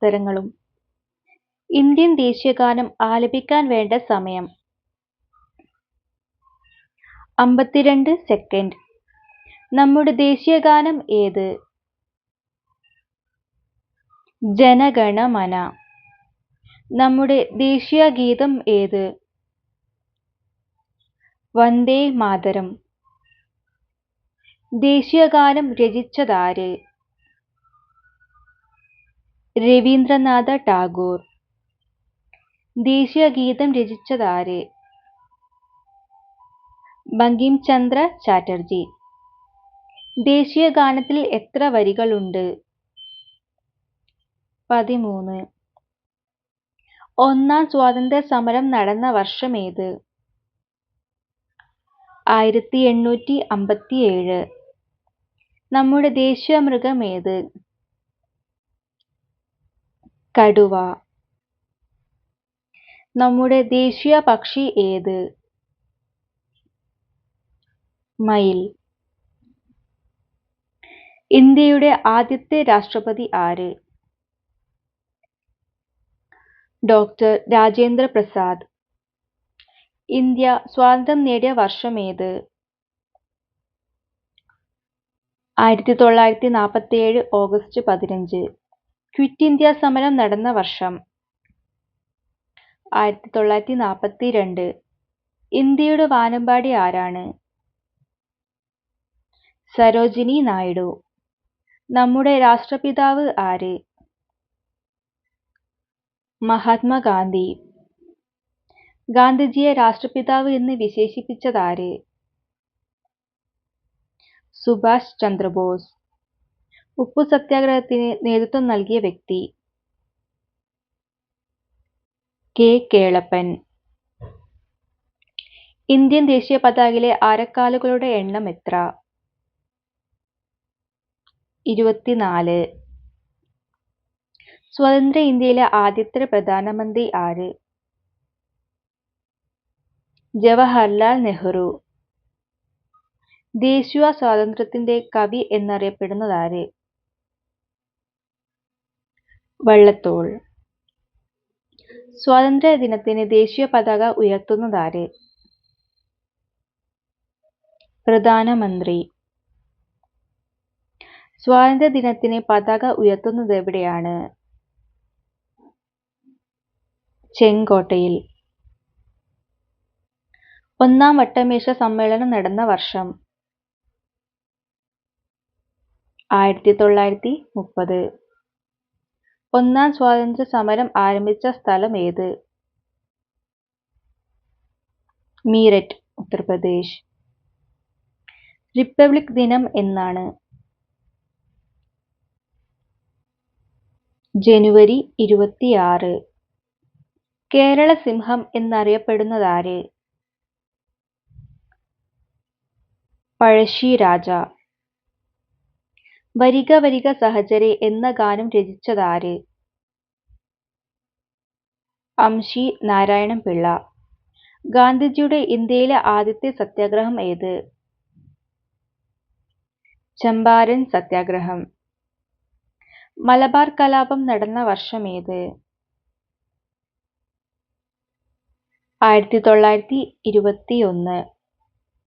ഉത്തരങ്ങളും. ഇന്ത്യൻ ദേശീയഗാനം ആലപിക്കാൻ വേണ്ട സമയം 52 സെക്കൻഡ്. നമ്മുടെ ദേശീയഗാനം ഏത്? ജനഗണമന. നമ്മുടെ ദേശീയ ഗീതം ഏത്? വന്ദേ മാതരം. ദേശീയഗാനം രചിച്ചതാര്? രവീന്ദ്രനാഥ ടാഗോർ. ദേശീയ ഗീതം രചിച്ചതാര്? ബങ്കിം ചന്ദ്ര ചാറ്റർജി. ദേശീയഗാനത്തിൽ എത്ര വരികളുണ്ട്? 13. ഒന്നാം സ്വാതന്ത്ര്യ സമരം നടന്ന വർഷമേത്? 1857. നമ്മുടെ ദേശീയ മൃഗം ഏത്? കടുവ. നമ്മുടെ ദേശീയ പക്ഷി ഏത്? മയിൽ. ഇന്ത്യയുടെ ആദ്യത്തെ രാഷ്ട്രപതി ആര്? ഡോക്ടർ രാജേന്ദ്ര പ്രസാദ്. ഇന്ത്യ സ്വാതന്ത്ര്യം നേടിയ വർഷമേത്? 1947 ഓഗസ്റ്റ് 15. ക്വിറ്റ് ഇന്ത്യ സമരം നടന്ന വർഷം? 1942. ഇന്ത്യയുടെ വാനമ്പാടി ആരാണ്? സരോജിനി നായിഡു. നമ്മുടെ രാഷ്ട്രപിതാവ് ആര്? മഹാത്മാഗാന്ധി. ഗാന്ധിജിയെ രാഷ്ട്രപിതാവ് എന്ന് വിശേഷിപ്പിച്ചതാര്? സുഭാഷ് ചന്ദ്രബോസ്. ഉപ്പു സത്യാഗ്രഹത്തിന് നേതൃത്വം നൽകിയ വ്യക്തി? കെ കേളപ്പൻ. ഇന്ത്യൻ ദേശീയ പതാകയിലെ ആരക്കാലുകളുടെ എണ്ണം എത്ര? 24. സ്വതന്ത്ര ഇന്ത്യയിലെ ആദ്യത്തെ പ്രധാനമന്ത്രി ആര്? ജവഹർലാൽ നെഹ്റു. ദേശീയ സ്വാതന്ത്ര്യത്തിന്റെ കവി എന്നറിയപ്പെടുന്നതാര്? വള്ളത്തോൾ. സ്വാതന്ത്ര്യ ദിനത്തിന് ദേശീയ പതാക ഉയർത്തുന്നതാര്? പ്രധാനമന്ത്രി. സ്വാതന്ത്ര്യ ദിനത്തിന് പതാക ഉയർത്തുന്നതെവിടെയാണ്? ചെങ്കോട്ടയിൽ. ഒന്നാം വട്ടമേശ സമ്മേളനം നടന്ന വർഷം? 1930. ഒന്നാം സ്വാതന്ത്ര്യ സമരം ആരംഭിച്ച സ്ഥലം ഏത്? മീററ്റ്, ഉത്തർപ്രദേശ്. റിപ്പബ്ലിക് ദിനം എന്നാണ്? ജനുവരി 26. കേരള സിംഹം എന്നറിയപ്പെടുന്നതാര്? പഴശ്ശിരാജ. വരിക വരിക സഹചരേ എന്ന ഗാനം രചിച്ചതാര്? അംശി നാരായണൻ പിള്ള. ഗാന്ധിജിയുടെ ഇന്ത്യയിലെ ആദ്യത്തെ സത്യാഗ്രഹം ഏത്? ചമ്പാരൻ സത്യാഗ്രഹം. മലബാർ കലാപം നടന്ന വർഷമേത്? 1921.